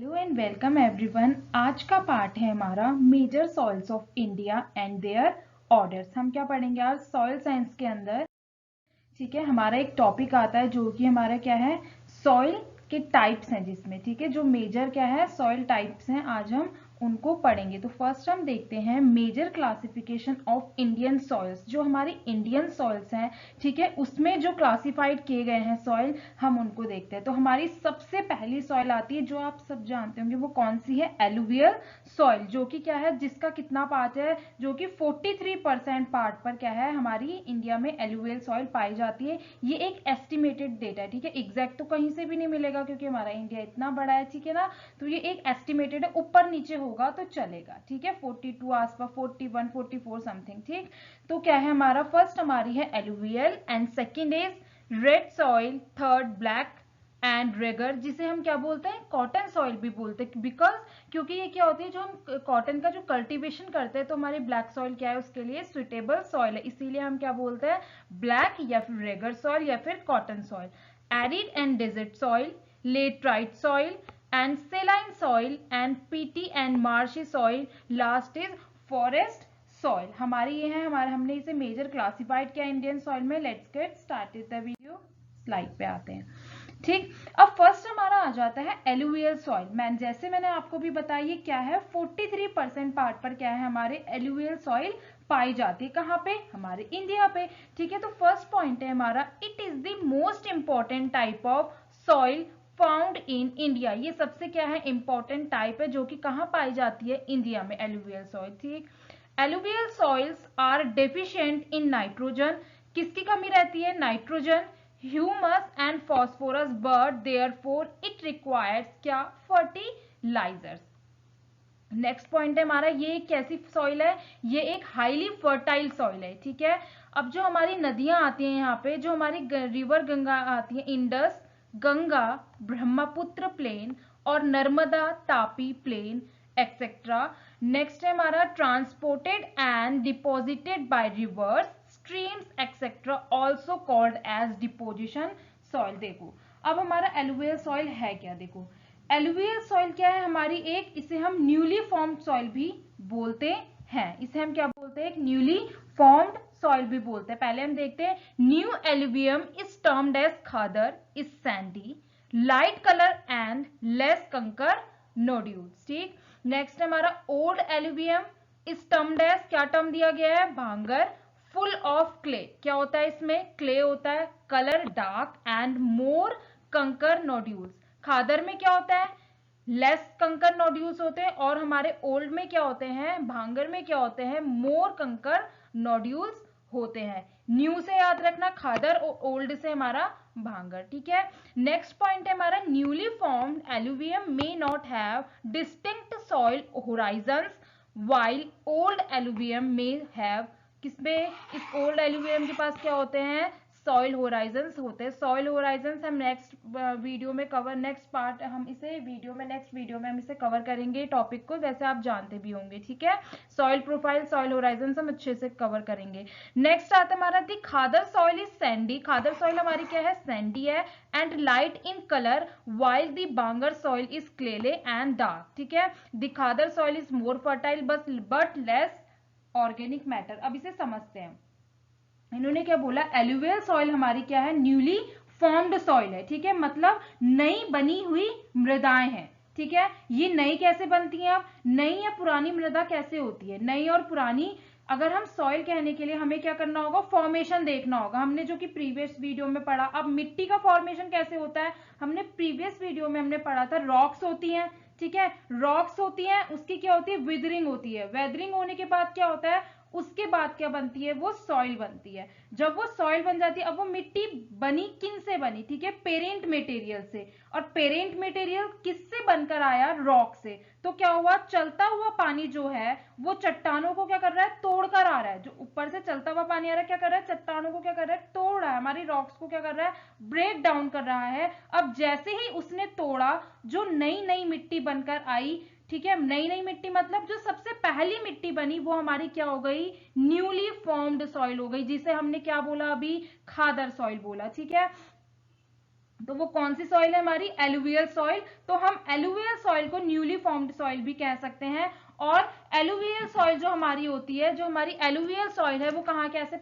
Hello and welcome everyone. आज का part है हमारा major soils of India and their orders. हम क्या पढ़ेंगे आज सॉइल साइंस के अंदर। ठीक है, हमारा एक टॉपिक आता है जो कि हमारा क्या है, सॉइल के टाइप्स हैं, जिसमें ठीक है जो मेजर क्या है सॉइल टाइप्स हैं, आज हम उनको पढ़ेंगे। तो फर्स्ट हम देखते हैं major classification of Indian soils. जो हमारी इंडियन सॉइल्स हैं, ठीक है, उसमें जो क्लासिफाइड किए गए हैं सॉइल, हम उनको देखते हैं। तो हमारी सबसे पहली सॉइल आती है, जो आप सब जानते होंगे, वो कौन सी है, एलुवियल सॉइल, जो कि क्या है, जिसका कितना पार्ट है, जो कि 43% पार्ट पर क्या है, हमारी इंडिया में एलुवियल सॉइल पाई जाती है। ये एक एस्टिमेटेड डेटा है, ठीक है, एग्जैक्ट तो कहीं से भी नहीं मिलेगा क्योंकि हमारा इंडिया इतना बड़ा है, ठीक है ना। तो ये एक एस्टिमेटेड है, ऊपर नीचे होगा तो चलेगा, ठीक है, 42 आसपास, 41 44 समथिंग, ठीक। तो क्या है हमारा, फर्स्ट हमारी है alluvial and second is red soil, third black and Regar, जिसे हम क्या बोलते हैं, कॉटन सॉइल भी बोलते हैं। बिकॉज क्योंकि ये क्या होती है, जो हम कॉटन का जो कल्टीवेशन करते हैं, तो हमारी ब्लैक सॉइल क्या है, उसके लिए सुटेबल सॉइल है, इसीलिए हम क्या बोलते हैं, ब्लैक या फिर रेगर सॉइल या फिर cotton soil. Arid and desert soil, laterite soil and saline soil and peaty and marshy soil, last is forest soil. हमारी ये है, हमारे हमने इसे मेजर क्लासिफाइड किया इंडियन सॉइल में। Let's get started the video. Slide पे आते हैं, ठीक। अब फर्स्ट हमारा आ जाता है एलुवियल सॉइल। मैंने आपको भी बताया ये क्या है, 43% पार्ट पर क्या है, हमारे एलुवियल सॉइल पाई जाती है। कहाँ पे, हमारे इंडिया पे, ठीक है। तो फर्स्ट पॉइंट है हमारा, it is the most important type of soil found in India. ये सबसे क्या है, इंपॉर्टेंट टाइप है, जो कि कहाँ पाई जाती है, इंडिया में, एलुवियल सॉइल, ठीक। Alluvial soils are deficient in nitrogen. किसकी कमी रहती है, nitrogen, humus and phosphorus, but therefore it requires क्या, फर्टिलाइजर्स। नेक्स्ट पॉइंट है हमारा, ये एक कैसी सॉइल है, ये एक हाईली फर्टाइल सॉइल है, ठीक है। अब जो हमारी नदियां आती हैं यहाँ पे, जो हमारी रिवर गंगा आती है, इंडस, गंगा, ब्रह्मपुत्र प्लेन और Narmada Tapi plain etcetera. Next है हमारा, transported and deposited by rivers, streams etcetera, also called as deposition soil. देखो अब हमारा एलुवियल सॉइल है क्या, देखो एलुवियल सॉइल क्या है हमारी, एक इसे हम न्यूली फॉर्म्ड सॉइल भी बोलते हैं। इसे हम क्या बोलते हैं, एक न्यूली फॉर्म्ड सॉइल भी बोलते हैं। पहले हम देखते हैं, new alluvium is termed as khadar, is sandy, light colour and less kankar nodules, ठीक। नेक्स्ट हमारा old alluvium is termed as, क्या टर्म दिया गया है, भांगर, फुल ऑफ क्ले। क्या होता है इसमें, क्ले होता है, कलर डार्क एंड मोर कंकर नोड्यूल्स। खादर में क्या होता है, लेस कंकर नोड्यूल्स होते हैं, और हमारे ओल्ड में क्या होते हैं, भांगर में क्या होते हैं, मोर कंकर नोड्यूल्स होते हैं। न्यू से याद रखना खादर, और ओल्ड से हमारा भांगर, ठीक है। नेक्स्ट पॉइंट है हमारा, newly formed alluvium may not have distinct soil horizons, while old alluvium may have, किसमें, इस ओल्ड एलुवियम के पास क्या होते हैं, सॉइल होराइजंस होते हैं। सॉइल होराइजंस हम नेक्स्ट वीडियो में कवर, नेक्स्ट पार्ट हम इसे वीडियो में, नेक्स्ट वीडियो में हम इसे कवर करेंगे टॉपिक को, वैसे आप जानते भी होंगे, ठीक है। सॉइल प्रोफाइल, सॉइल होराइजंस हम अच्छे से कवर करेंगे। नेक्स्ट आता है हमारा, the khadar soil is sandy. Khadar soil हमारी क्या है, सैंडी है and light in colour, while the bangar soil is clayey and dark, ठीक है। The khadar soil is more fertile but less organic matter. अब इसे समझते हैं, इन्होंने क्या बोला, एलुवियल सॉइल हमारी क्या है, न्यूली फॉर्म्ड सॉइल है, ठीक है, मतलब नई बनी हुई मृदाएं हैं, ठीक है। ये नई कैसे बनती हैं, अब नई या पुरानी मृदा कैसे होती है, नई और पुरानी। अगर हम सॉइल कहने के लिए हमें क्या करना होगा, फॉर्मेशन देखना होगा, हमने जो कि प्रीवियस वीडियो में पढ़ा। अब मिट्टी का फॉर्मेशन कैसे होता है, हमने प्रीवियस वीडियो में हमने पढ़ा था, रॉक्स होती हैं, ठीक है, रॉक्स होती हैं, उसकी क्या होती है, विदरिंग होती है, वेदरिंग होने के बाद क्या होता है, उसके बाद क्या बनती है, वो सॉइल बनती है। जब वो सॉइल बन जाती है, अब वो मिट्टी बनी किन से बनी, ठीक है, पेरेंट मटेरियल से, और पेरेंट मटेरियल किससे बनकर आया, रॉक से। तो क्या हुआ, चलता हुआ पानी जो है वो चट्टानों को क्या कर रहा है, तोड़कर आ रहा है। जो ऊपर से चलता हुआ पानी आ रहा है, क्या कर रहा है, चट्टानों को क्या कर रहा है, तोड़ रहा है, हमारी रॉक्स को क्या कर रहा है, ब्रेक डाउन कर रहा है। अब जैसे ही उसने तोड़ा, जो नई नई मिट्टी बनकर आई, ठीक है, नई नई मिट्टी मतलब जो सबसे पहली मिट्टी बनी, वो हमारी क्या हो गई, न्यूली फॉर्म्ड सॉइल हो गई, जिसे हमने क्या बोला अभी, खादर सॉइल बोला, ठीक है। तो वो कौन सी सॉइल है हमारी, एलुवियल सॉइल। तो हम एलुवियल सॉइल को न्यूली फॉर्म्ड सॉइल भी कह सकते हैं। और एलुवियल सॉइल जो हमारी होती है, जो हमारी एलुवियल सॉइल है, वो कहाँ कैसे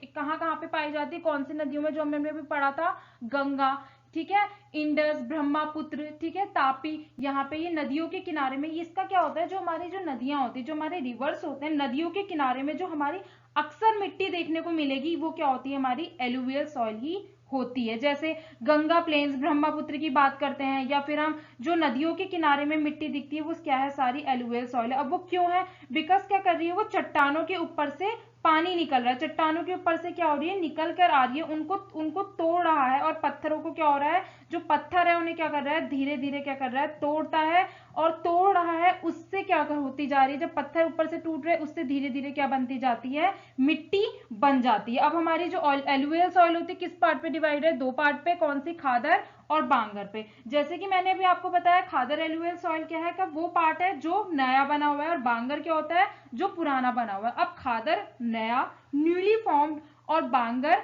कहाँ पे पाई जाती है, कौन सी नदियों में, जो हमने भी पढ़ा था, गंगा, ठीक है, इंडस, ब्रह्मपुत्र, ठीक है, तापी, यहाँ पे ये नदियों के किनारे में। इसका क्या होता है, जो हमारी जो नदियां होती है, जो हमारे रिवर्स होते हैं, नदियों के किनारे में जो हमारी अक्सर मिट्टी देखने को मिलेगी, वो क्या होती है, हमारी एलुवियल सॉइल ही होती है। जैसे गंगा प्लेन्स, ब्रह्मपुत्र की बात करते हैं, या फिर हम जो नदियों के किनारे में मिट्टी दिखती है, वो क्या है, सारी एलुवियल सॉइल है। अब वो क्यों है, बिकॉज क्या कर रही है, वो चट्टानों के ऊपर से पानी निकल रहा है, चट्टानों के ऊपर से क्या हो रही है, निकल कर आ रही है, उनको उनको तोड़ रहा है। और पत्थरों को क्या हो रहा है, जो पत्थर है उन्हें क्या कर रहा है, धीरे धीरे क्या कर रहा है, तोड़ता है। और तोड़ रहा है, उससे क्या होती जा रही है, जब पत्थर ऊपर से टूट रहे, उससे धीरे धीरे क्या बनती जाती है, मिट्टी बन जाती है। अब हमारी जो एलुवियल सॉइल होती है, किस पार्ट पे डिवाइड है, दो पार्ट पे, कौन सी, खादर और बांगर पे। जैसे कि मैंने अभी आपको बताया, खादर एलुवियल सॉइल क्या है, का वो पार्ट है जो नया बना हुआ है, और बांगर क्या होता है, जो पुराना बना हुआ है। अब खादर नया, न्यूली फॉर्म्ड, और बांगर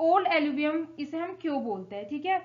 ओल्ड एलुवियम, इसे हम क्यों बोलते हैं, ठीक है।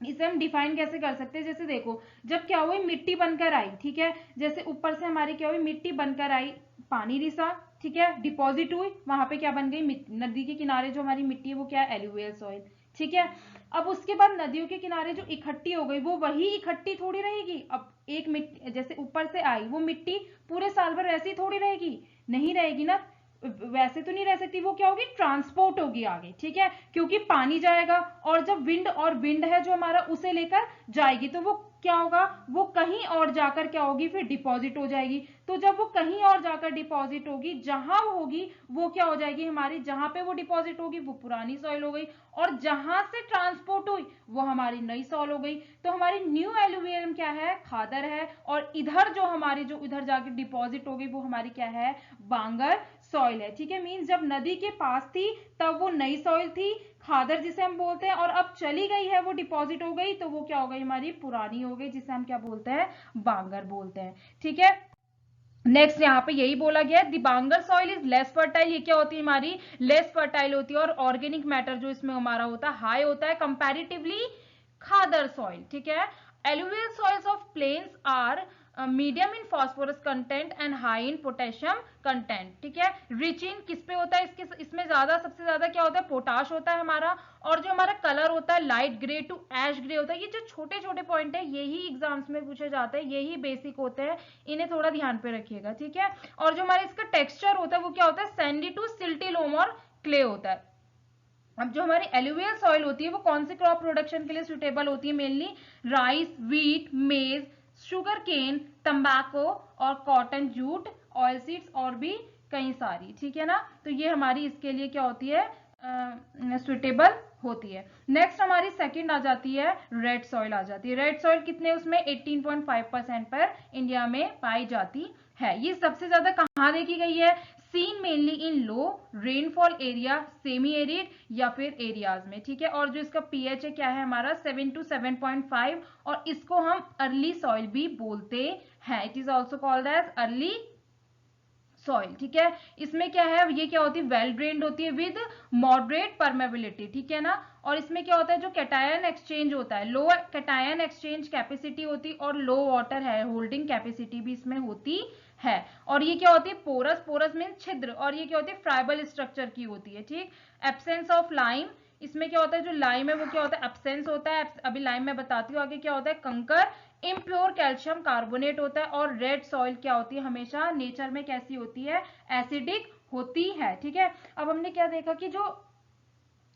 इसे हम डिफाइन कैसे कर सकते हैं, जैसे देखो, जब क्या हुई, मिट्टी बनकर आई, ठीक है, जैसे ऊपर से हमारी क्या हुई, मिट्टी बनकर आई, पानी रिसा, ठीक है, डिपॉजिट हुई, वहां पे क्या बन गई, नदी के किनारे जो हमारी मिट्टी है, वो क्या है, एलुवियल सॉइल, ठीक है। अब उसके बाद नदियों के किनारे जो इकट्ठी हो गई, वो वही इकट्ठी थोड़ी रहेगी। अब एक मिट्टी जैसे ऊपर से आई, वो मिट्टी पूरे साल भर ऐसी थोड़ी रहेगी, नहीं रहेगी ना, वैसे तो नहीं रह सकती, वो क्या होगी, ट्रांसपोर्ट होगी आगे, ठीक है, क्योंकि पानी जाएगा, और जब विंड है जो हमारा, उसे लेकर जाएगी, तो वो क्या होगा, वो कहीं और जाकर क्या होगी, फिर डिपॉजिट हो जाएगी। तो जब वो कहीं और जाकर डिपॉजिट होगी, जहां होगी, वो क्या हो जाएगी हमारी, जहां पे वो डिपॉजिट होगी, वो पुरानी सॉइल हो गई, और जहां से ट्रांसपोर्ट हुई, वो हमारी नई सॉइल हो गई। तो हमारी न्यू एलुवियम क्या है, खादर है, और इधर जो हमारी, जो इधर जाके डिपॉजिट हो गई, वो हमारी क्या है, बांगर सॉइल है, ठीक है। मींस जब नदी के पास थी, तब वो नई सॉइल थी, खादर जिसे हम बोलते हैं, और अब चली गई है, वो डिपॉजिट हो गई, तो वो क्या हो गई, हमारी पुरानी हो गई, जिसे हम क्या बोलते हैं, बांगर बोलते हैं, ठीक है। नेक्स्ट यहाँ पे यही बोला गया है, बांगर सॉइल इज लेस फर्टाइल। ये क्या होती है, हमारी लेस फर्टाइल होती है, और ऑर्गेनिक मैटर जो इसमें हमारा होता है, हाई होता है कंपैरेटिवली खादर सॉइल, ठीक है। Alluvial soils of plains are medium in phosphorus content and high in potassium content, ठीक है। रिच इन किस पे होता है, इसमें ज्यादा, सबसे ज्यादा क्या होता है, पोटाश होता है हमारा। और जो हमारा कलर होता है, light grey to ash grey होता है। ये जो छोटे छोटे पॉइंट है, यही एग्जाम्स में पूछे जाते हैं, यही बेसिक होते हैं, इन्हें थोड़ा ध्यान पे रखिएगा, ठीक है। और जो हमारा इसका टेक्सचर होता है, वो क्या होता है, सैंडी टू सिल्टी लोम और क्ले होता है। अब जो हमारी एलुवियल सॉइल होती है, वो कौन से क्रॉप प्रोडक्शन के लिए सुटेबल होती है, मेनली राइस, व्हीट, मेज, शुगर केन, तंबाकू और कॉटन, जूट, ऑयल सीड्स, और भी कई सारी, ठीक है ना। तो ये हमारी इसके लिए क्या होती है, सुटेबल होती है। नेक्स्ट हमारी सेकंड आ जाती है, रेड सॉइल आ जाती है। रेड सॉइल कितने, उसमें 18.5% पर इंडिया में पाई जाती है। ये सबसे ज्यादा कहाँ देखी गई है, seen mainly in low rainfall area, semi arid या फिर एरियाज में, ठीक है। और जो इसका पीएच है क्या है हमारा, 7 to 7.5, और इसको हम अर्ली सॉइल भी बोलते हैं। It is also called as early soil, ठीक है। इसमें क्या है, ये क्या होती है, वेल ड्रेन्ड होती है विद मॉडरेट परमेबिलिटी, ठीक है ना। और इसमें क्या होता है, जो कैटायन एक्सचेंज होता है, लो कैटायन एक्सचेंज कैपेसिटी होती है, और लो वाटर है होल्डिंग कैपेसिटी भी इसमें होती है। और ये क्या होती है, पोरस, पोरस मीन छिद्र, और ये क्या होती है, फ्राइबल स्ट्रक्चर की होती है, ठीक। एब्सेंस ऑफ लाइम, इसमें क्या होता है, जो लाइम है वो क्या होता है, एब्सेंस होता है। अभी लाइम मैं बताती हूँ आगे क्या होता है, कंकर, इम्प्योर कैल्शियम कार्बोनेट होता है। और रेड सॉइल क्या होती है, हमेशा नेचर में कैसी होती है, एसिडिक होती है, ठीक है। अब हमने क्या देखा कि जो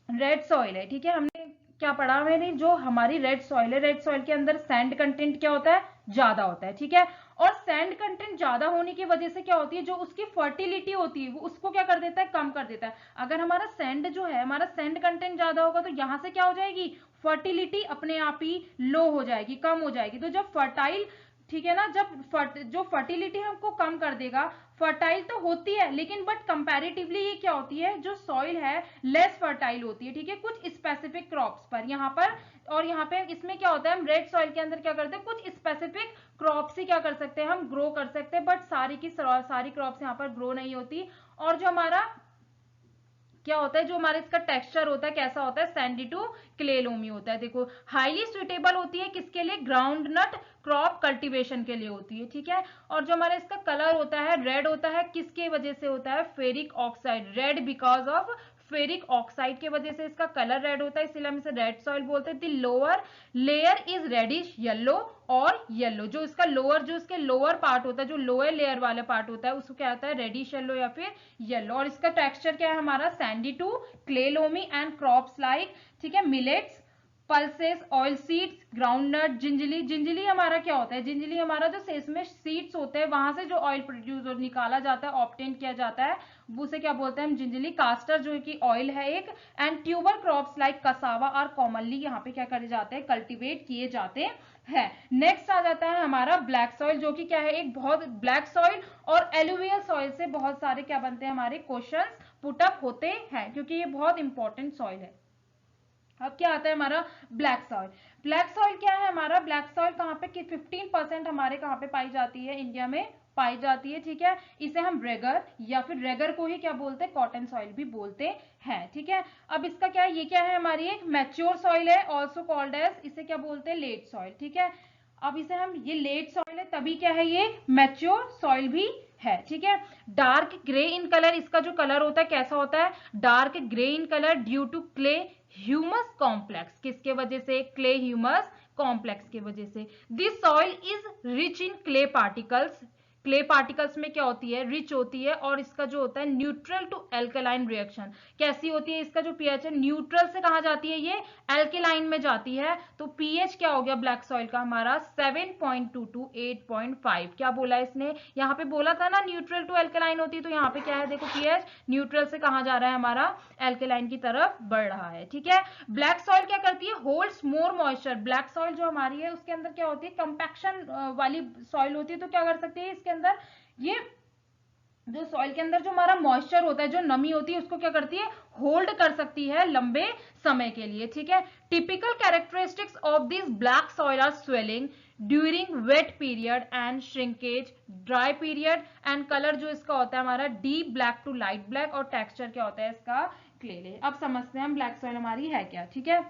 रेड सॉइल है, ठीक है, हमने क्या पढ़ा, मैंने जो हमारी रेड सॉइल है, रेड सॉइल के अंदर सैंड कंटेंट क्या होता है, ज्यादा होता है, ठीक है। और सैंड कंटेंट ज्यादा होने की वजह से क्या होती है, जो उसकी फर्टिलिटी होती है, वो उसको क्या कर देता है, कम कर देता है। अगर हमारा सैंड जो है, हमारा सैंड कंटेंट ज्यादा होगा, तो यहां से क्या हो जाएगी, फर्टिलिटी अपने आप ही लो हो जाएगी, कम हो जाएगी। तो जब फर्टाइल, ठीक है ना, जब जो फर्टिलिटी हमको कम कर देगा, फर्टाइल तो होती है, लेकिन बट कंपैरेटिवली ये क्या होती है, जो सॉइल है लेस फर्टाइल होती है, ठीक है, कुछ स्पेसिफिक क्रॉप्स पर यहाँ पर। और यहाँ पे इसमें क्या होता है, हम रेड सॉइल के अंदर क्या करते हैं, कुछ स्पेसिफिक क्रॉप्स ही क्या कर सकते हैं, हम ग्रो कर सकते हैं, बट सारी की सारी क्रॉप्स यहाँ पर ग्रो नहीं होती। और जो हमारा क्या होता है, जो हमारा इसका टेक्सचर होता है कैसा होता है, सैंडी टू क्ले लोमी होता है। देखो हाईली सुइटेबल होती है किसके लिए, ग्राउंड नट क्रॉप कल्टीवेशन के लिए होती है, ठीक है। और जो हमारा इसका कलर होता है रेड होता है, किसके वजह से होता है, ferric oxide, red because of ferric oxide के वजह से इसका कलर रेड होता है, इसलिए हम इसे रेड सॉइल बोलते हैं। The lower layer is reddish yellow और येलो, जो इसका लोअर, जो इसके लोअर पार्ट होता है, जो लोअर लेयर वाला पार्ट होता है उसको क्या होता है, रेडिश येलो या फिर येलो। और इसका टेक्सचर क्या है हमारा, sandy to clay loamy and crops like, ठीक है, millets, pulses, oil seeds, groundnut, gingelly. Gingelly हमारा क्या होता है, जिंजली हमारा जो सेसमे सीड्स होते हैं वहां से जो ऑयल प्रोड्यूस और निकाला जाता है, ऑब्टेन किया जाता है, उसे क्या बोलते हैं हम, जिंजली। कास्टर जो कि ऑयल है एक, and tuber crops like cassava और कॉमनली यहाँ पे क्या करे जाते हैं, कल्टीवेट किए जाते हैं। नेक्स्ट आ जाता है हमारा ब्लैक सॉइल, जो कि क्या है, एक बहुत ब्लैक सॉइल और एलुवियल सॉइल से बहुत सारे क्या बनते हैं, हमारे क्वेश्चंस पुटअप होते हैं, क्योंकि ये बहुत इंपॉर्टेंट सॉइल है। अब क्या आता है हमारा ब्लैक सॉइल। ब्लैक सॉइल क्या है हमारा, ब्लैक सॉइल कहाँ पे, कि 15% हमारे कहाँ पे पाई जाती है, इंडिया में पाई जाती है, ठीक है। इसे हम रेगर या फिर रेगर को ही क्या बोलते हैं, कॉटन सॉइल भी बोलते हैं, ठीक है। अब इसका क्या है, ये क्या है हमारी एक मैच्योर सॉइल है, ऑल्सो कॉल्ड एज, इसे क्या बोलते हैं, लेट सॉइल, ठीक है। अब इसे हम, ये लेट सॉइल है तभी क्या है, ये मैच्योर सॉइल भी है, ठीक है। डार्क ग्रे इन कलर, इसका जो कलर होता है कैसा होता है, dark grey in colour, due to clay humus complex, किसके वजह से, क्ले ह्यूमस कॉम्प्लेक्स के वजह से। This soil is rich in clay particles, clay particles में क्या होती है, रिच होती है। और इसका जो होता है न्यूट्रल टू एल्केलाइन रिएक्शन, कैसी होती है, इसका जो पीएच है न्यूट्रल से कहां जाती है, ये एल्केलाइन में जाती है। तो पीएच क्या हो गया ब्लैक सॉइल का हमारा, 7.2 टू 8.5। क्या बोला इसने, यहाँ पे बोला था ना न्यूट्रल टू एल्केलाइन होती है, तो यहाँ पे क्या है, देखो पीएच न्यूट्रल से कहां जा रहा है हमारा, एल्केलाइन की तरफ बढ़ रहा है, ठीक है। ब्लैक सॉइल क्या करती है, होल्ड्स मोर मॉइस्चर। ब्लैक सॉइल जो हमारी है उसके अंदर क्या होती है, कंपैक्शन वाली सॉइल होती है, तो क्या कर सकती है इसके अंदर, ये जो सॉइल के अंदर जो हमारा मॉइस्चर होता है, जो नमी होती है, उसको क्या करती है, होल्ड कर सकती है लंबे समय के लिए, ठीक है। Typical characteristics of this black soil are swelling during wet period and shrinkage dry period, and colour जो इसका होता है हमारा deep black to light black, और टेक्सचर क्या होता है इसका, क्ले। अब समझते हैं हम ब्लैक सॉइल हमारी है क्या, ठीक है।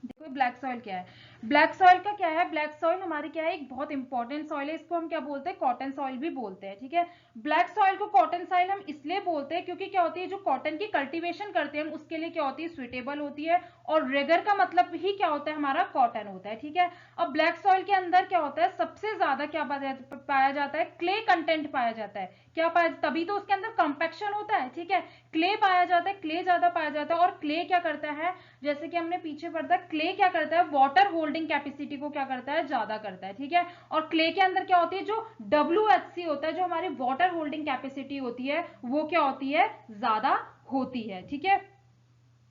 देखो ब्लैक सॉइल क्या है, ब्लैक सॉइल का क्या है, ब्लैक सॉइल हमारी क्या है, एक बहुत इंपॉर्टेंट सॉइल है, इसको हम क्या बोलते हैं, कॉटन सॉइल भी बोलते हैं, ठीक है। ब्लैक सॉइल को कॉटन सॉइल हम इसलिए बोलते हैं क्योंकि क्या होती है, जो कॉटन की कल्टीवेशन करते हैं हम उसके लिए क्या होती है, सुइटेबल होती है। और रेगर का मतलब ही क्या होता है हमारा, कॉटन होता है, ठीक है। अब ब्लैक सॉइल के अंदर क्या होता है, सबसे ज्यादा क्या पाया जाता है, क्ले कंटेंट पाया जाता है। क्या पाया, तभी तो उसके अंदर कंपैक्शन होता है, ठीक है। क्ले पाया जाता है, क्ले ज्यादा पाया जाता है। और क्ले क्या करता है, जैसे कि हमने पीछे पढ़ा, क्ले क्या करता है, वाटर होल्डिंग कैपेसिटी को क्या करता है, ज्यादा करता है, ठीक है। और क्ले के अंदर क्या होती है, जो WHC होता है, जो हमारी वाटर होल्डिंग कैपेसिटी होती है, वो क्या होती है, ज्यादा होती है, ठीक है।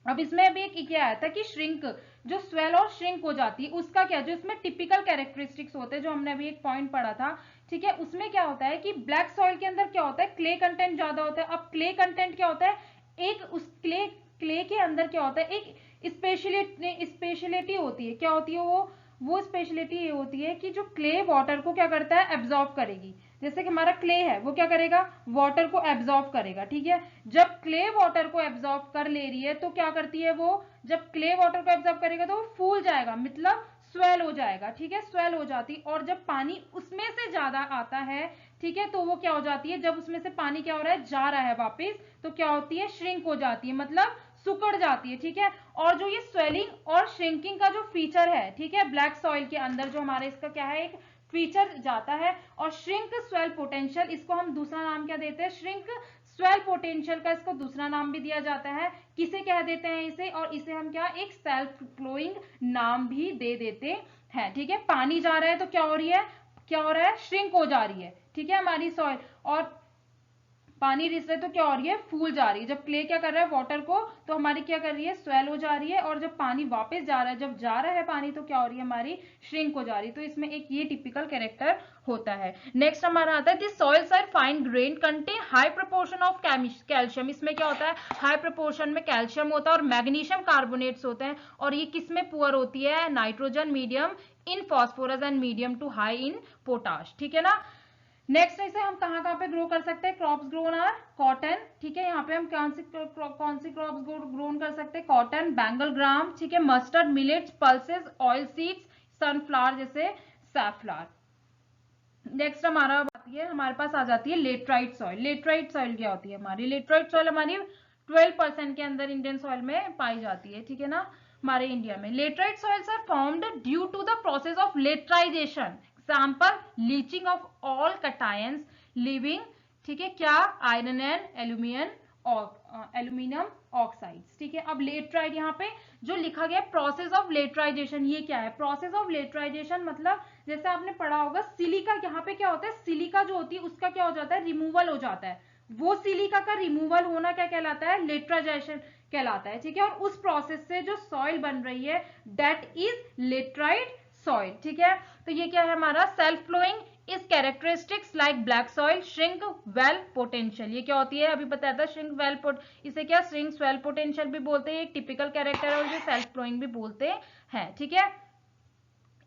अब इसमें अभी एक क्या आया था कि श्रिंक, जो स्वेल और श्रिंक हो जाती है, उसका क्या, जो इसमें टिपिकल कैरेक्टरिस्टिक्स होते हैं, जो हमने अभी एक पॉइंट पढ़ा था, ठीक है। उसमें क्या होता है कि ब्लैक सॉइल के अंदर क्या होता है, क्ले कंटेंट ज्यादा होता है। अब क्ले कंटेंट क्या होता है, एक उस क्ले के अंदर क्या होता है, एक स्पेशलिटी होती है, क्या होती है वो स्पेशलिटी ये होती है कि जो क्ले वाटर को क्या करता है, एब्जॉर्ब करेगी। जैसे कि हमारा क्ले है, वो क्या करेगा, वाटर को एब्जॉर्ब करेगा, ठीक है। जब क्ले वाटर को एब्जॉर्ब कर ले रही है तो क्या करती है वो, जब क्ले वाटर को एब्जॉर्ब करेगा तो वो फूल जाएगा, मतलब स्वेल हो जाएगा, ठीक है, स्वेल हो जाती। और जब पानी उसमें से ज्यादा आता है, ठीक है, तो वो क्या हो जाती है, जब उसमें से पानी क्या हो रहा है, जा रहा है वापिस, तो क्या होती है, श्रिंक हो जाती है, मतलब सुकड़ जाती है, ठीक है। और जो ये स्वेलिंग और श्रिंकिंग का जो फीचर है, ठीक है, ब्लैक सॉइल के अंदर जो हमारे इसका क्या है, एक फीचर जाता है। और श्रिंक स्वेल पोटेंशियल, इसको हम दूसरा नाम क्या देते हैं, श्रिंक स्वेल पोटेंशियल का इसको दूसरा नाम भी दिया जाता है, किसे कह देते हैं इसे, और इसे हम क्या, एक सेल्फ फ्लोइंग नाम भी दे देते हैं, ठीक है। पानी जा रहा है तो क्या हो रही है, क्या हो रहा है, श्रिंक हो जा रही है, ठीक है, हमारी सॉइल। और पानी रिस रहा है तो क्या हो रही है, फूल जा रही है। जब क्ले क्या कर रहा है, वाटर को, तो हमारी क्या कर रही है, स्वेल हो जा रही है। और जब पानी वापस जा रहा है, जब जा रहा है पानी, तो क्या हो रही है, हमारी श्रिंक हो जा रही है। तो इसमें एक ये टिपिकल कैरेक्टर होता है। नेक्स्ट हमारा आता है, this soils are fine grain contain high proportion of calcium. इसमें क्या होता है, हाई प्रोपोर्शन में कैल्शियम होता है और मैग्नीशियम कार्बोनेट्स होते हैं। और ये किस में पुअर होती है, nitrogen medium in phosphorus and medium to high in potash, ठीक है ना। नेक्स्ट इसे हम कहाँ पे ग्रो कर सकते हैं, क्रॉप्स ग्रोन आर कॉटन, ठीक है, यहाँ पे हम कौन सी क्रॉप्स ग्रोन कर सकते हैं, कॉटन, बैंगल ग्राम, ठीक है, mustard, millets, pulses, oil seeds, sunflower जैसे सैफलावर। नेक्स्ट हमारे पास आ जाती है लेटराइट सॉइल। लेटराइट सॉइल क्या होती है हमारी, लेटराइट सॉइल हमारी 12% के अंदर इंडियन सॉइल में पाई जाती है, ठीक है ना, हमारे इंडिया में। Laterite soils are formed due to the process of laterization, example leaching of all cations leaving, ठीक है, क्या, आयरन एंड एल्यूमिनियम ऑक्साइड्स, ठीक है। अब लेटराइट यहाँ पे जो लिखा गया प्रोसेस ऑफ लेटराइजेशन, ये क्या है, प्रोसेस ऑफ लेटराइजेशन मतलब जैसे आपने पढ़ा होगा सिलिका, यहाँ पे क्या होता है, सिलिका जो होती है उसका क्या हो जाता है, रिमूवल हो जाता है, वो सिलिका का रिमूवल होना क्या कहलाता है, लेटराइजेशन कहलाता है, ठीक है। और उस प्रोसेस से जो सॉइल बन रही है दैट इज लेटराइट सॉइल, ठीक है। तो ये क्या है हमारा, self following is characteristics like black soil, shrink well potential, ये क्या होती है अभी बताया था, श्रिंक वेल इसे क्या श्रिंक वेल पोटेंशियल भी बोलते हैं, एक टिपिकल कैरेक्टर है, और जो सेल्फ फ्लोइंग भी बोलते हैं, ठीक है,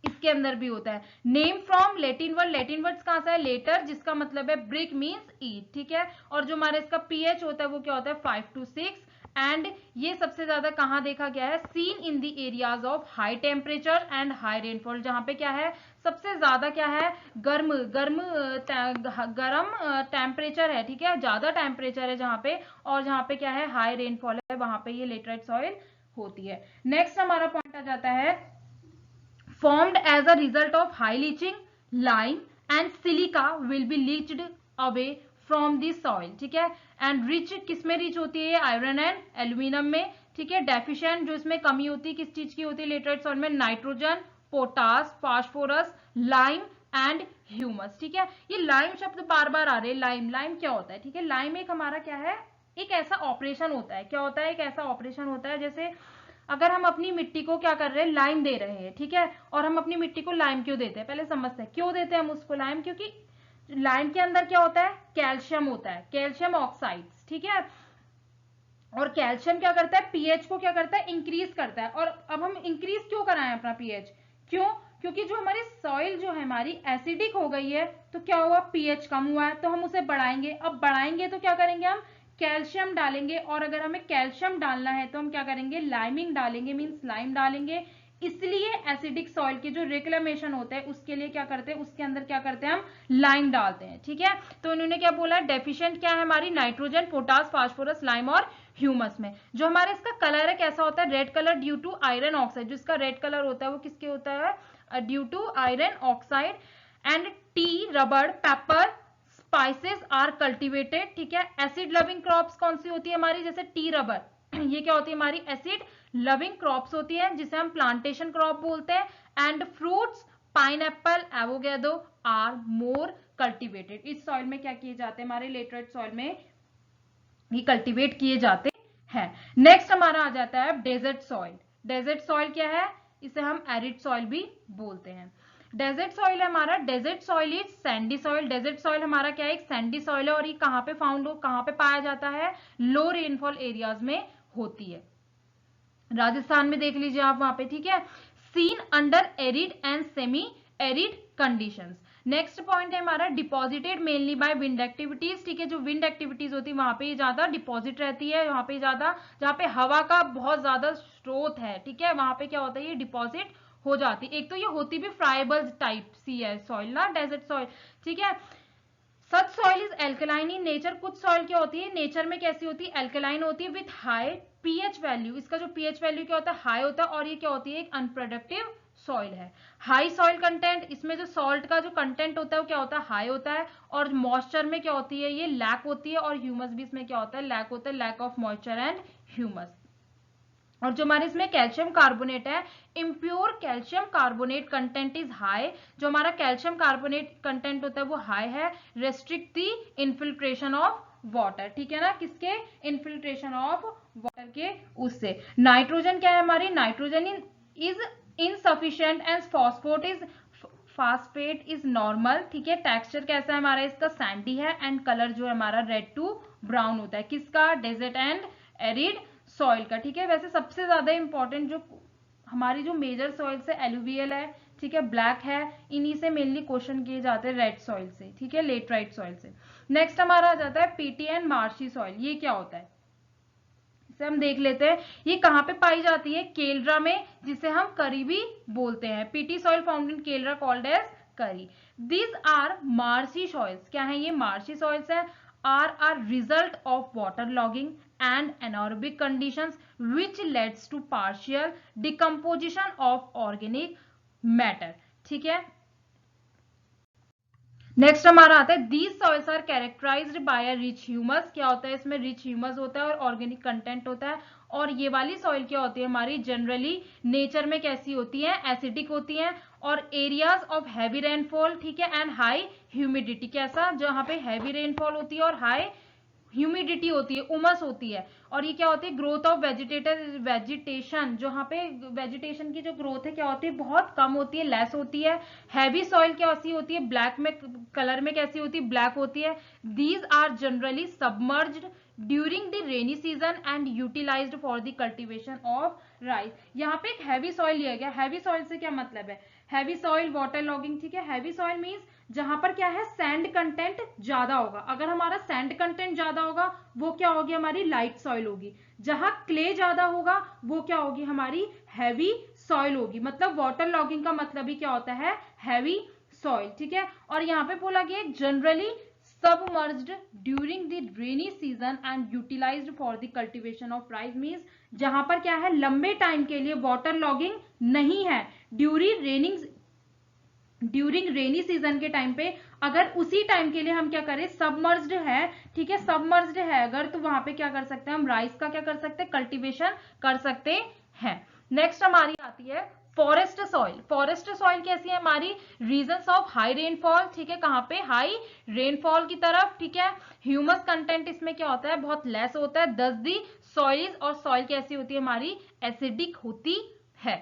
इसके अंदर भी होता है। Name from Latin word, Latin words कहां से है, लेटर, जिसका मतलब है ब्रिक मींस ईट, ठीक है। और जो हमारे इसका पीएच होता है वो क्या होता है 5 to 6, एंड ये सबसे ज्यादा कहां देखा गया है, seen in the areas of high temperature and high rainfall, जहां पे क्या है सबसे ज्यादा क्या है, गर्म टेम्परेचर है, ठीक है, ज्यादा टेम्परेचर है जहां पे, और जहां पे क्या है हाई रेनफॉल है, वहां पे ये लेटराइट सॉइल होती है। नेक्स्ट हमारा पॉइंट आ जाता है formed as a result of high leaching, lime and silica will be leached away from the soil, ठीक है। एंड रिच किसमें रिच होती है, आयरन एंड एल्यूमिनियम में, ठीक है। डेफिशिएंट जो इसमें कमी होती है किस चीज की होती है लेटराइट सॉइल में, nitrogen, potash, phosphorus, lime and humus, ठीक है। ये लाइम शब्द बार बार आ रहे हैं, लाइम, लाइम क्या होता है, ठीक है, लाइम एक हमारा क्या है, एक ऐसा ऑपरेशन होता है, क्या होता है, एक ऐसा ऑपरेशन होता है जैसे अगर हम अपनी मिट्टी को क्या कर रहे हैं, लाइम दे रहे हैं, ठीक है। और हम अपनी मिट्टी को लाइम क्यों देते हैं, पहले समझते हैं क्यों देते हैं हम उसको लाइम, क्योंकि लाइम के अंदर क्या होता है, कैल्शियम होता है, कैल्शियम ऑक्साइड्स, ठीक है। और कैल्शियम क्या करता है, पीएच को क्या करता है, इंक्रीज करता है। और अब हम इंक्रीज क्यों कराएं अपना पीएच, क्यों, क्योंकि जो हमारी सॉइल जो है हमारी एसिडिक हो गई है, तो क्या हुआ, पीएच कम हुआ है, तो हम उसे बढ़ाएंगे। अब बढ़ाएंगे तो क्या करेंगे, हम कैल्शियम डालेंगे, और अगर हमें कैल्शियम डालना है तो हम क्या करेंगे, लाइमिंग डालेंगे, मीन्स लाइम डालेंगे। इसलिए एसिडिक सॉइल के जो रिक्लेमेशन होता है उसके लिए क्या करते हैं, उसके अंदर क्या करते हैं, हम लाइम डालते हैं, ठीक है। तो इन्होंने क्या बोला, डेफिशिएंट क्या है हमारी, नाइट्रोजन, पोटास, फास्फोरस, लाइम और ह्यूमस में। जो हमारे इसका कलर है कैसा होता है, red colour, due to iron oxide, जो इसका रेड कलर होता है वो किसके होता है, due to iron oxide. And tea, rubber, pepper, spices are cultivated, ठीक है। एसिड लविंग क्रॉप्स कौन सी होती है हमारी, जैसे टी, रबर, ये क्या होती है हमारी एसिड लविंग क्रॉप्स होती है, जिसे हम प्लांटेशन क्रॉप बोलते हैं। And fruits, pineapple, avocado are more cultivated, इस सॉइल में क्या किए जाते हैं, हमारे लेटराइट सॉइल में ये कल्टीवेट किए जाते हैं। नेक्स्ट हमारा आ जाता है डेजर्ट सॉइल। डेजर्ट सॉइल क्या है, इसे हम एरिड सॉइल भी बोलते हैं। डेजर्ट सॉइल है हमारा, desert soil is sandy soil. Desert soil हमारा क्या है, एक सैंडी सॉइल है, और ये कहाँ पे फाउंड हो, कहाँ पे पाया जाता है, लो रेनफॉल एरियाज में होती है। राजस्थान में देख लीजिए आप वहां पे, ठीक है। Seen under arid and semi arid conditions. Next point है हमारा deposited mainly by wind activities, ठीक है। जो विंड एक्टिविटीज होती है वहां पे ज्यादा डिपॉजिट रहती है, वहां पे ज्यादा, जहां पे हवा का बहुत ज्यादा स्रोत है, ठीक है, वहां पे क्या होता है, ये डिपॉजिट हो जाती है। एक तो ये होती भी फ्राइबल टाइप सी है सॉइल ना, डेजर्ट सॉइल, ठीक है। Such soil is alkaline in nature, कुछ सॉइल क्या होती है नेचर में कैसी होती है, एल्कलाइन होती है विथ हाई पीएच वैल्यू। इसका जो पीएच वैल्यू क्या होता है, हाई होता है, और ये क्या होती है, एक अनप्रोडक्टिव सॉइल है। हाई सॉइल कंटेंट, इसमें जो सॉल्ट का जो कंटेंट होता है वो क्या होता है, हाई होता है। और मॉइस्चर में क्या होती है, ये लैक होती है। और ह्यूमस भी इसमें क्या होता है, लैक होता है, lack of moisture and humus. और जो हमारे इसमें कैल्शियम कार्बोनेट है, impure calcium carbonate content is high, जो हमारा कैल्शियम कार्बोनेट कंटेंट होता है वो हाई है। Restrict the infiltration of water, ठीक है ना, किसके, इन्फिल्ट्रेशन ऑफ वाटर के उससे। नाइट्रोजन क्या है हमारी, nitrogen is insufficient and phosphate is normal, ठीक है। टेक्सचर कैसा है हमारा इसका, सैंडी है। एंड कलर जो है हमारा रेड टू ब्राउन होता है, किसका, डेजर्ट एंड एरिड सॉइल का, ठीक है। वैसे सबसे ज्यादा इंपॉर्टेंट जो हमारी जो मेजर सॉइल है एलुवियल है, ठीक है, ब्लैक है, इन्हीं से मेनली क्वेश्चन किए जाते हैं रेड सॉइल से, ठीक है, लेटराइट सॉइल से। नेक्स्ट हमारा आ जाता है पीटी एंड मार्शी सॉइल। ये क्या होता है इसे हम देख लेते हैं। ये कहाँ पे पाई जाती है? केरला में, जिसे हम करी भी बोलते हैं। Peaty soil found in Kerala called as kari. These are marshy soils. क्या है ये? मार्शी सॉइल्स है। Are result of water logging and anaerobic conditions which leads to partial decomposition of organic matter। ठीक है, नेक्स्ट हमारा आता है these soils are characterized by a rich humus. क्या होता है इसमें? रिच ह्यूमस होता है और ऑर्गेनिक कंटेंट होता है। और ये वाली सॉइल क्या होती है हमारी? जनरली नेचर में कैसी होती है? एसिडिक होती है। और एरियाज ऑफ हैवी रेनफॉल, ठीक है, एंड हाई ह्यूमिडिटी। कैसा? जहां पे हैवी रेनफॉल होती है और हाई ह्यूमिडिटी होती है, उमस होती है। और ये क्या होती है? ग्रोथ ऑफ वेजिटेशन, जहां पे वेजिटेशन की जो ग्रोथ है क्या होती है? बहुत कम होती है, लेस होती है। हैवी सॉइल कैसी होती है? ब्लैक में, कलर में कैसी होती है? ब्लैक होती है। These are generally submerged during the rainy season and utilized for the cultivation of rice. यहाँ पे एक हैवी सॉइल लिया गया। हैवी सॉइल से क्या मतलब है? हैवी सॉइल, वाटर लॉगिंग, ठीक है। हैवी सॉइल मीन्स जहां पर क्या है? सैंड कंटेंट ज्यादा होगा। अगर हमारा सैंड कंटेंट ज्यादा होगा वो क्या होगी? हमारी लाइट सॉइल होगी। जहां क्ले ज्यादा होगा वो क्या होगी? हमारी हैवी सॉइल होगी। मतलब वाटर लॉगिंग का मतलब ही क्या होता है? हैवी सॉइल, ठीक है। और यहाँ पे बोला गया generally submerged during the rainy season and utilized for the cultivation of rice means जहां पर क्या है? लंबे टाइम के लिए वाटर लॉगिंग नहीं है। ड्यूरिंग रेनी सीजन के टाइम पे अगर उसी टाइम के लिए हम क्या करें? सबमर्ज्ड है, ठीक है, सबमर्ज्ड है अगर, तो वहां पे क्या कर सकते हैं हम? राइस का क्या कर सकते हैं? कल्टीवेशन कर सकते हैं। नेक्स्ट हमारी आती है फॉरेस्ट सॉइल। फॉरेस्ट सॉइल कैसी है हमारी? रीजन्स ऑफ हाई रेनफॉल, ठीक है, कहाँ पे? हाई रेनफॉल की तरफ, ठीक है। ह्यूमस कंटेंट इसमें क्या होता है? बहुत लेस होता है। दस दी सॉइल, और सॉइल कैसी होती है हमारी? एसिडिक होती है,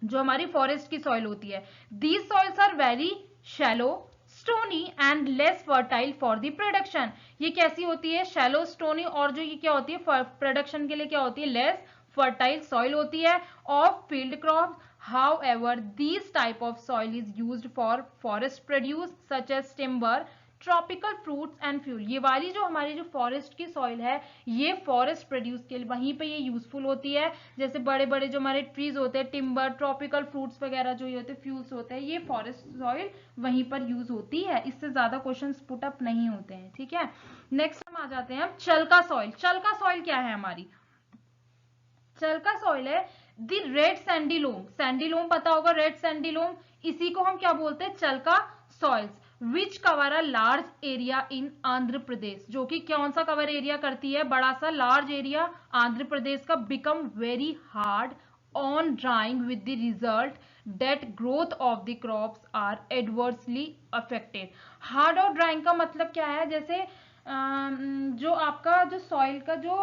जो हमारी फॉरेस्ट की सॉइल होती है। These soils are very shallow, stony and less fertile for the production. ये कैसी होती है? शैलो, स्टोनी, और जो ये क्या होती है? प्रोडक्शन के लिए क्या होती है? लेस फर्टाइल सॉइल होती है of field crop. However, these type of soil is used for forest produce such as timber, tropical fruits and fuel. ये वाली जो हमारी जो फॉरेस्ट की सॉइल है ये फॉरेस्ट प्रोड्यूस के लिए वहीं पे ये यूजफुल होती है। जैसे बड़े बड़े जो हमारे ट्रीज होते हैं, टिम्बर, ट्रॉपिकल फ्रूट्स वगैरह जो ये होते हैं, फ्यूल्स होते हैं, ये फॉरेस्ट सॉइल वहीं पर यूज होती है। इससे ज्यादा क्वेश्चंस पुट अप नहीं होते हैं, ठीक है। नेक्स्ट हम आ जाते हैं हम चलका सॉइल। चलका सॉइल क्या है हमारी? चलका सॉइल है द रेड सैंडीलोम। सैंडीलोम पता होगा, रेड सैंडीलोम, इसी को हम क्या बोलते हैं? Chalka soils. Which cover a large area in Andhra Pradesh, जो कि कौन सा कवर एरिया करती है? बड़ा सा लार्ज एरिया आंध्र प्रदेश का। Become very hard on drying with the result that growth of the crops are adversely affected. Hard और ड्राइंग का मतलब क्या है? जैसे जो आपका जो सॉइल का जो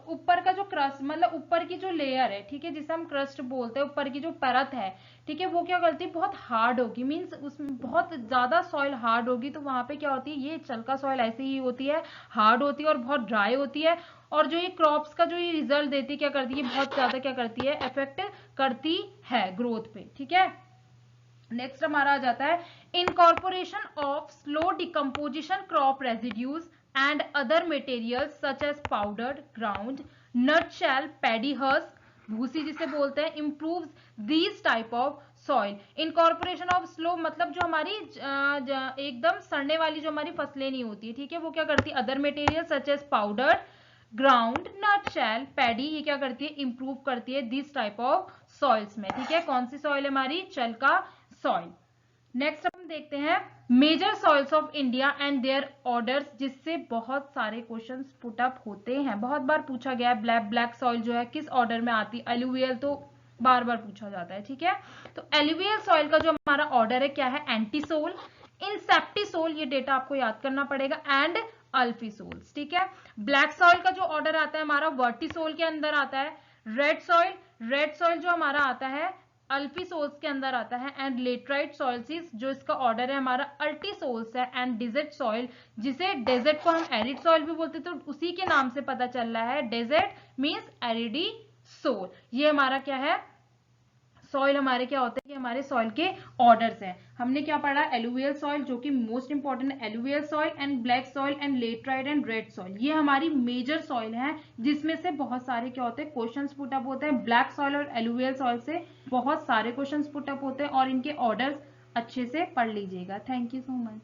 ऊपर का जो क्रस्ट, मतलब ऊपर की जो लेयर है, ठीक है, जिसे हम क्रस्ट बोलते हैं, ऊपर की जो परत है, ठीक है, वो क्या करती है? बहुत हार्ड होगी। मीन्स उसमें बहुत ज्यादा सॉइल हार्ड होगी, तो वहां पे क्या होती है? ये चलका सॉइल ऐसी ही होती है, हार्ड होती है और बहुत ड्राई होती है। और जो ये क्रॉप्स का जो ये रिजल्ट देती है क्या करती है? बहुत ज्यादा क्या करती है? इफेक्ट करती है ग्रोथ पे, ठीक है। नेक्स्ट हमारा आ जाता है incorporation of slow decomposition crop residues and other materials such as powdered ground nutshell paddy husk, भूसी जिसे बोलते हैं, improves these type of soil। incorporation of slow मतलब जो हमारी एकदम सड़ने वाली जो हमारी फसलें नहीं होती है, ठीक है, वो क्या करती है? other materials such as powdered ground, nutshell, paddy, ये क्या करती है? इंप्रूव करती है दिस टाइप ऑफ सॉइल्स में, ठीक है। कौन सी सॉइल है हमारी? चलका सॉइल। नेक्स्ट हम देखते हैं major soils of India and their orders, जिससे बहुत सारे क्वेश्चंस पुट अप होते हैं। बहुत बार पूछा गया है ब्लैक सॉइल जो है किस ऑर्डर में आती है? एलुवियल, तो बार बार पूछा जाता है, ठीक है। तो एलुवियल सॉइल का जो हमारा ऑर्डर है क्या है? एंटीसोल, इंसेप्टिसोल, ये डेटा आपको याद करना पड़ेगा, एंड अल्फीसोल्स, ठीक है। ब्लैक सॉइल का जो ऑर्डर आता है हमारा वर्टिसोल के अंदर आता है। रेड सॉइल जो हमारा आता है अल्फीसोल्स के अंदर आता है। एंड लेटराइट सॉइल्स जो इसका ऑर्डर है हमारा अल्टीसोल्स है। एंड डेजर्ट सॉइल, जिसे डेजर्ट को हम एरिड सॉइल भी बोलते हैं, तो उसी के नाम से पता चल रहा है डेजर्ट मींस एरिडी सोल। ये हमारा क्या है? सॉइल हमारे क्या होते हैं कि हमारे सॉइल के ऑर्डर्स हैं। हमने क्या पढ़ा, एलुवियल सॉइल जो कि मोस्ट इंपॉर्टेंट है, alluvial soil and black soil and laterite and red soil, ये हमारी मेजर सॉइल है जिसमें से बहुत सारे क्या होते हैं क्वेश्चंस पुट अप होते हैं। ब्लैक सॉइल और एलुवियल सॉइल से बहुत सारे क्वेश्चंस पुट अप होते हैं और इनके ऑर्डर्स अच्छे से पढ़ लीजिएगा। Thank you so much.